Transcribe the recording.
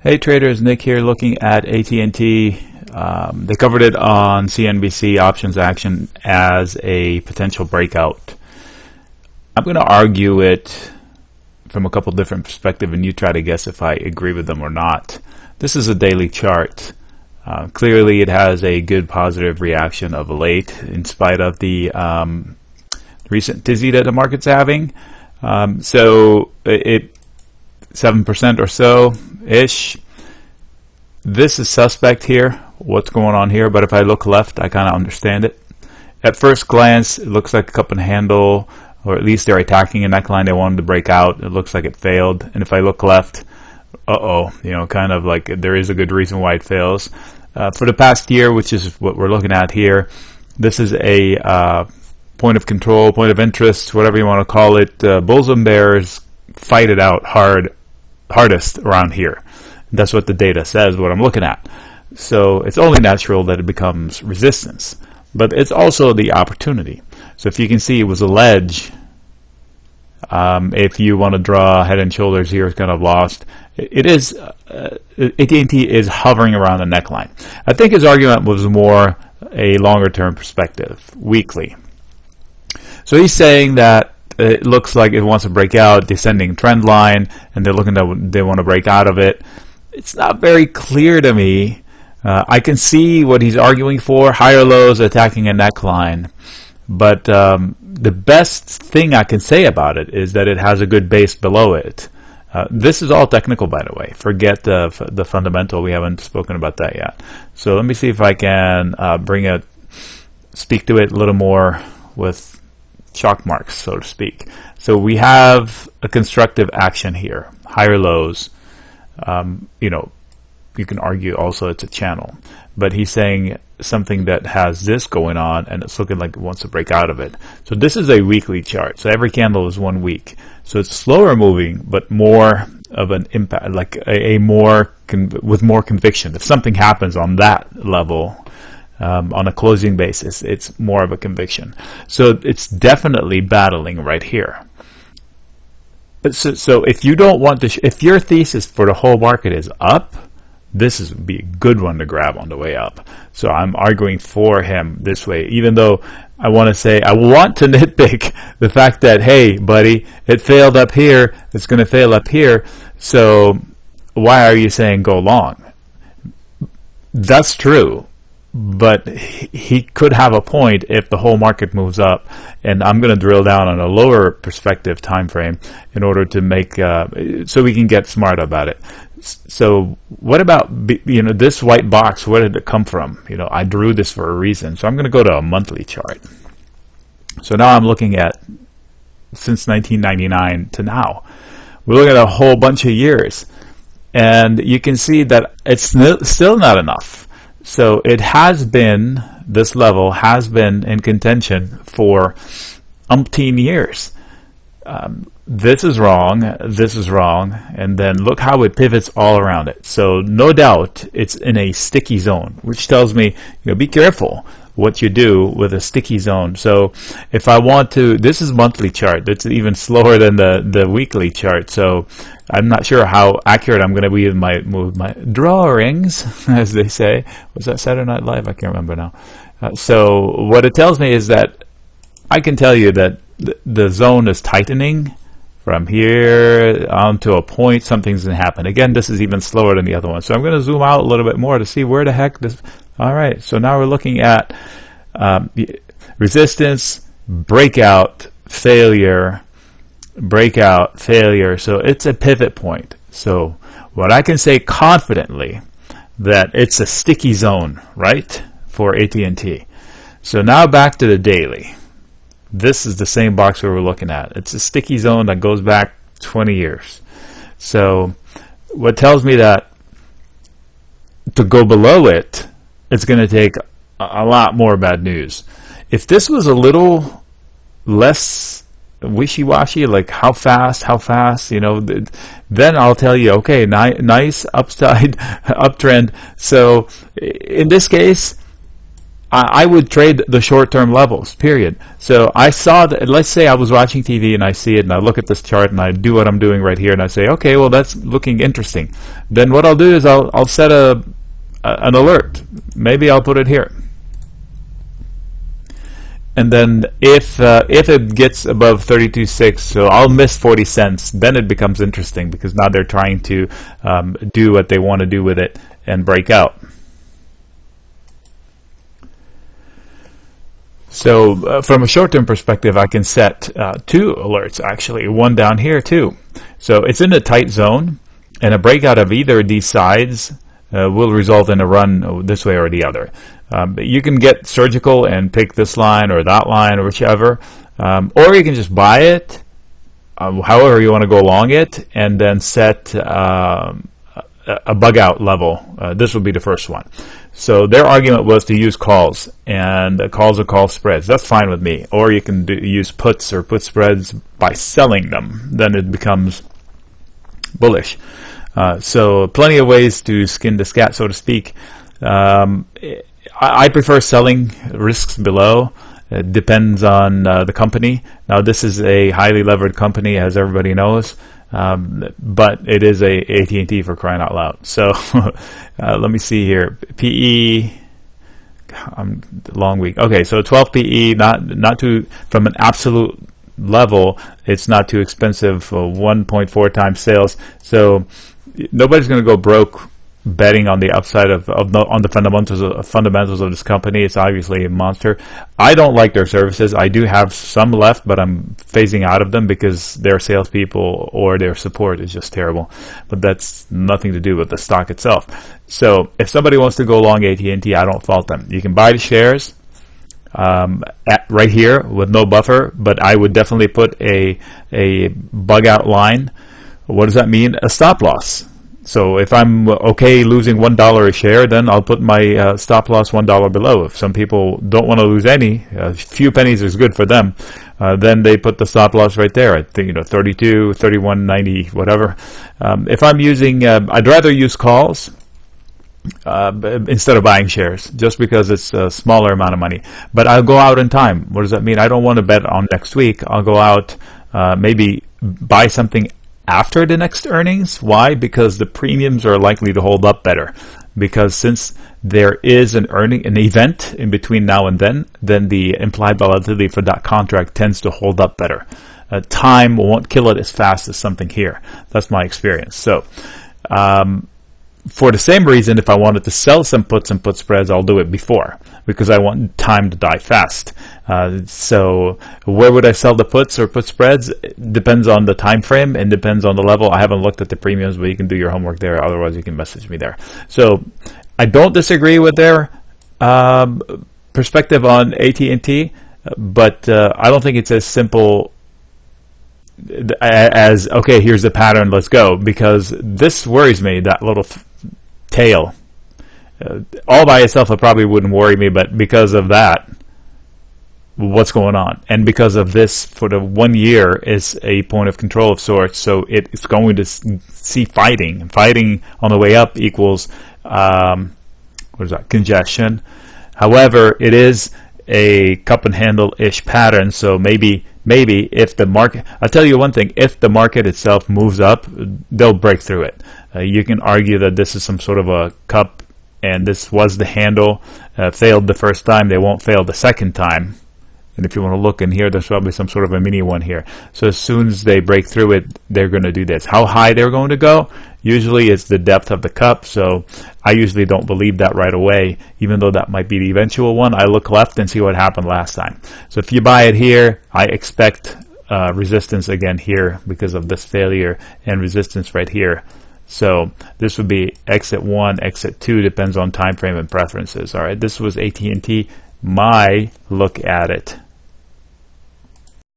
Hey traders, Nick here looking at AT&T. They covered it on CNBC options action as a potential breakout. I'm going to argue it from a couple different perspectives and you try to guess if I agree with them or not. This is a daily chart. Clearly it has a good positive reaction of late in spite of the recent tizzy that the market's having. So it 7% or so ish. This is suspect here, what's going on here, but if I look left I kind of understand it. At first glance it looks like a cup and handle, or at least they're attacking a neckline they wanted to break out. It looks like it failed, and if I look left, kind of like there is a good reason why it fails. For the past year, which is what we're looking at here, this is a point of control, point of interest, whatever you want to call it. Bulls and bears fight it out hardest around here. That's what the data says, what I'm looking at. So it's only natural that it becomes resistance, but it's also the opportunity. So if you can see, it was a ledge. If you want to draw head and shoulders here, it's kind of lost. It is AT&T is hovering around the neckline. I think his argument was more a longer term perspective, weekly. So he's saying that it looks like it wants to break out, descending trend line, and they're looking to, they want to break out of it. It's not very clear to me. I can see what he's arguing for, higher lows attacking a neckline, but the best thing I can say about it is that it has a good base below it. This is all technical, by the way. Forget the fundamental. We haven't spoken about that yet. So let me see if I can speak to it a little more with chalk marks, so to speak. So we have a constructive action here, higher lows. You can argue also it's a channel, but he's saying something that has this going on and it's looking like it wants to break out of it. So this is a weekly chart. So every candle is 1 week. So it's slower moving, but more of an impact, like with more conviction. If something happens on that level, on a closing basis, it's more of a conviction. So it's definitely battling right here. So if you don't want to, if your thesis for the whole market is up, this would be a good one to grab on the way up. So I'm arguing for him this way, even though I want to nitpick the fact that, hey, buddy, it failed up here, it's going to fail up here, so why are you saying go long? That's true, but he could have a point if the whole market moves up, and I'm going to drill down on a lower perspective time frame in order to make so we can get smart about it. So what about this white box? Where did it come from? I drew this for a reason, so I'm going to go to a monthly chart. So now I'm looking at since 1999 to now. We're looking at a whole bunch of years, and you can see that it's still not enough. So it has been, this level has been in contention for umpteen years. This is wrong, and then look how it pivots all around it. So no doubt it's in a sticky zone, which tells me, be careful what you do with a sticky zone. So if I want to, this is monthly chart, that's even slower than the weekly chart, so I'm not sure how accurate I'm going to be with my drawings, as they say. Was that Saturday Night Live? I can't remember now. So what it tells me is that I can tell you that the zone is tightening from here on to a point. Something's going to happen. Again, this is even slower than the other one. So I'm going to zoom out a little bit more to see where the heck this. All right, so now we're looking at resistance, breakout, failure, breakout, failure. So it's a pivot point. So what I can say confidently that it's a sticky zone, right, for AT&T. So now back to the daily. This is the same box we were looking at. It's a sticky zone that goes back 20 years. So what tells me that to go below it, it's going to take a lot more bad news. If this was a little less wishy-washy, like how fast, then I'll tell you, okay, nice upside, uptrend. So in this case, I would trade the short-term levels, period. So I saw that, let's say I was watching TV and I see it and I look at this chart and I do what I'm doing right here and I say, okay, well, that's looking interesting. Then what I'll do is I'll set an alert. Maybe I'll put it here. And then if it gets above 32.6, so I'll miss 40 cents, then it becomes interesting because now they're trying to do what they want to do with it and break out. So from a short-term perspective, I can set 2 alerts, actually, one down here too. So it's in a tight zone, and a breakout of either of these sides will result in a run this way or the other. You can get surgical and pick this line or that line or whichever, or you can just buy it, however you want to go along it, and then set a bug out level. This would be the first one. So their argument was to use calls, and calls are call spreads. That's fine with me. Or you can use puts or put spreads by selling them. Then it becomes bullish. So plenty of ways to skin the cat, so to speak. I prefer selling risks below. It depends on the company. Now this is a highly levered company, as everybody knows. But it is a AT&T, for crying out loud. So let me see here. PE, long week. Okay, so 12 PE, not too, from an absolute level, it's not too expensive. 1.4 times sales. So nobody's going to go broke betting on the upside on the fundamentals of this company. It's obviously a monster. I don't like their services. I do have some left, but I'm phasing out of them because their salespeople or their support is just terrible. But that's nothing to do with the stock itself. So if somebody wants to go long AT&T, I don't fault them. You can buy the shares right here with no buffer, but I would definitely put a bug out line. What does that mean? A stop loss. So if I'm okay losing $1 a share, then I'll put my stop loss $1 below. If some people don't want to lose any, a few pennies is good for them, then they put the stop loss right there. I think 32, 31.90, whatever. If I'm using, I'd rather use calls instead of buying shares, just because it's a smaller amount of money. But I'll go out in time. What does that mean? I don't want to bet on next week. I'll go out, maybe buy something after the next earnings. Why? Because the premiums are likely to hold up better. Because since there is an event in between now and then the implied volatility for that contract tends to hold up better. Time won't kill it as fast as something here. That's my experience. So, for the same reason, if I wanted to sell some puts and put spreads, I'll do it before, because I want time to die fast. So where would I sell the puts or put spreads? It depends on the time frame and depends on the level. I haven't looked at the premiums, but you can do your homework there. Otherwise, you can message me there. So I don't disagree with their perspective on AT&T, but I don't think it's as simple as, okay, here's the pattern, let's go, because this worries me, that little tail. All by itself, it probably wouldn't worry me, but because of that, what's going on? And because of this, for the 1 year, is a point of control of sorts, so it's going to see fighting. Fighting on the way up equals, what is that, congestion. However, it is a cup and handle-ish pattern, so maybe if the market, I'll tell you one thing, if the market itself moves up, they'll break through it. You can argue that this is some sort of a cup and this was the handle, failed the first time, they won't fail the second time. And if you want to look in here, there's probably some sort of a mini one here. So as soon as they break through it, they're going to do this. How high they're going to go? Usually it's the depth of the cup, so I usually don't believe that right away, even though that might be the eventual one. I look left and see what happened last time. So if you buy it here, I expect resistance again here because of this failure, and resistance right here. So this would be exit 1, exit 2, depends on time frame and preferences. All right, this was AT&T, my look at it.